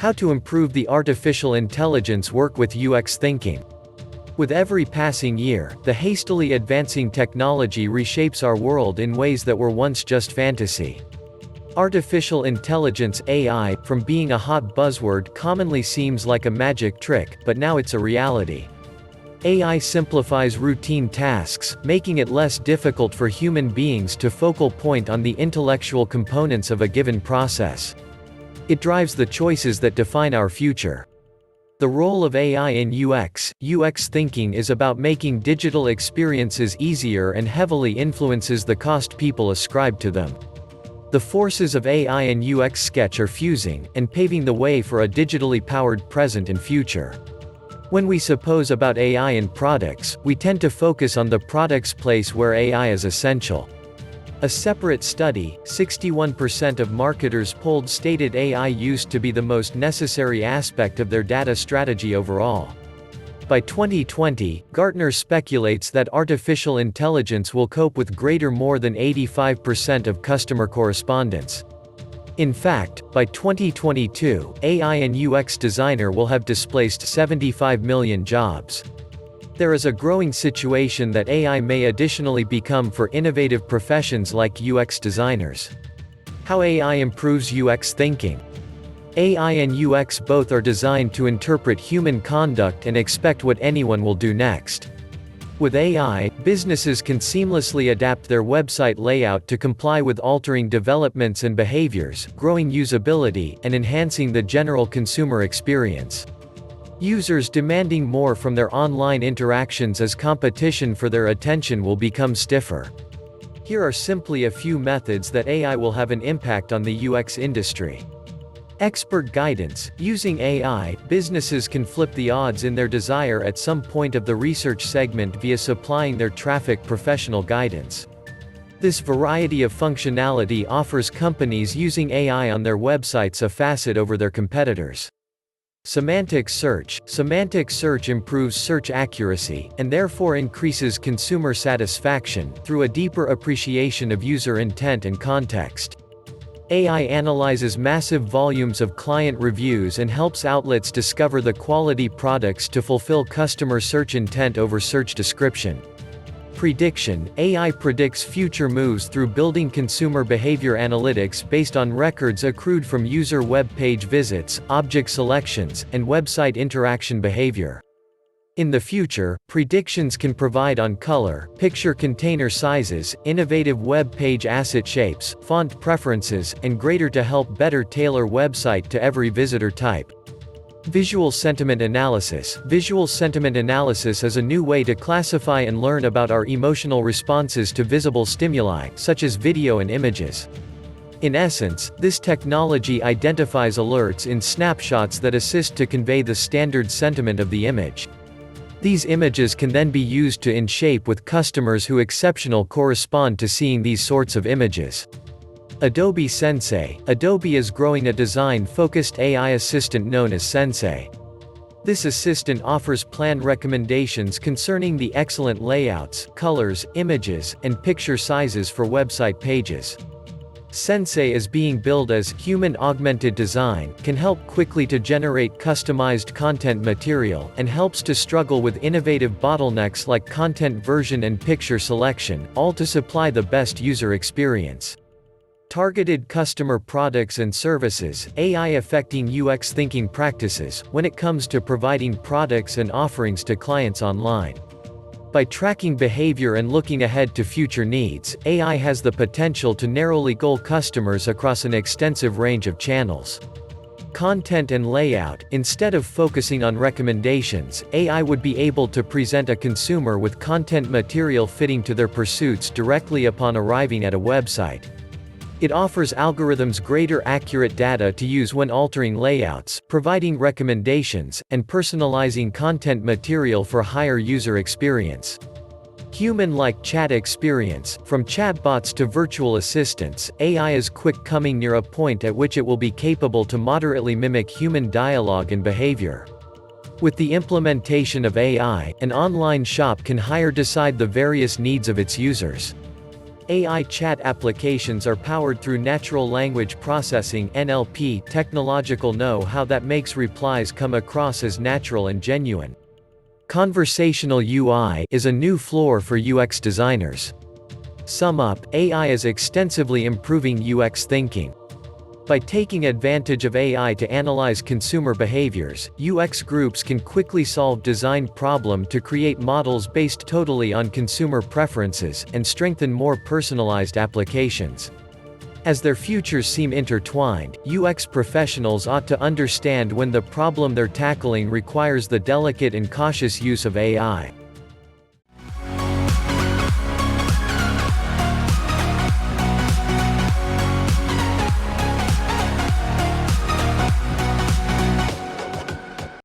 How to improve the artificial intelligence work with UX thinking. With every passing year, the hastily advancing technology reshapes our world in ways that were once just fantasy. Artificial intelligence (AI), from being a hot buzzword commonly seems like a magic trick, but now it's a reality. AI simplifies routine tasks, making it less difficult for human beings to focal point on the intellectual components of a given process. It drives the choices that define our future. The role of AI in UX thinking is about making digital experiences easier and heavily influences the cost people ascribe to them. The forces of AI and UX sketch are fusing, and paving the way for a digitally powered present and future. When we suppose about AI in products, we tend to focus on the product's place where AI is essential. A separate study, 61% of marketers polled stated AI used to be the most necessary aspect of their data strategy overall. By 2020, Gartner speculates that artificial intelligence will cope with more than 85% of customer correspondence. In fact, by 2022, AI and UX designer will have displaced 75 million jobs. There is a growing situation that AI may additionally become for innovative professions like UX designers. How AI improves UX thinking. AI and UX both are designed to interpret human conduct and expect what anyone will do next. With AI, businesses can seamlessly adapt their website layout to comply with altering developments and behaviors, growing usability, and enhancing the general consumer experience. Users demanding more from their online interactions as competition for their attention will become stiffer. Here are simply a few methods that AI will have an impact on the UX industry. Expert guidance. Using AI, businesses can flip the odds in their desire at some point of the research segment via supplying their traffic professional guidance. This variety of functionality offers companies using AI on their websites a facet over their competitors. Semantic search. Semantic search improves search accuracy, and therefore increases consumer satisfaction, through a deeper appreciation of user intent and context. AI analyzes massive volumes of client reviews and helps outlets discover the quality products to fulfill customer search intent over search description. Prediction. AI predicts future moves through building consumer behavior analytics based on records accrued from user web page visits, object selections, and website interaction behavior. In the future, predictions can provide on color, picture container sizes, innovative web page asset shapes, font preferences, and greater to help better tailor website to every visitor type. Visual sentiment analysis. Visual sentiment analysis is a new way to classify and learn about our emotional responses to visible stimuli, such as video and images. In essence, this technology identifies alerts in snapshots that assist to convey the standard sentiment of the image. These images can then be used to in-shape with customers who exceptional correspond to seeing these sorts of images. Adobe Sensei. Adobe is growing a design-focused AI assistant known as Sensei. This assistant offers plan recommendations concerning the excellent layouts, colors, images, and picture sizes for website pages. Sensei is being billed as human-augmented design, can help quickly to generate customized content material, and helps to struggle with innovative bottlenecks like content version and picture selection, all to supply the best user experience. Targeted customer products and services. AI affecting UX thinking practices, when it comes to providing products and offerings to clients online. By tracking behavior and looking ahead to future needs, AI has the potential to narrowly goal customers across an extensive range of channels. Content and layout. Instead of focusing on recommendations, AI would be able to present a consumer with content material fitting to their pursuits directly upon arriving at a website. It offers algorithms greater accurate data to use when altering layouts, providing recommendations, and personalizing content material for higher user experience. Human-like chat experience. From chatbots to virtual assistants, AI is quick coming near a point at which it will be capable to moderately mimic human dialogue and behavior. With the implementation of AI, an online shop can decide the various needs of its users. AI chat applications are powered through natural language processing (NLP) technological know-how that makes replies come across as natural and genuine. Conversational UI is a new floor for UX designers. Sum up, AI is extensively improving UX thinking. By taking advantage of AI to analyze consumer behaviors, UX groups can quickly solve design problems to create models based totally on consumer preferences, and strengthen more personalized applications. As their futures seem intertwined, UX professionals ought to understand when the problem they're tackling requires the delicate and cautious use of AI.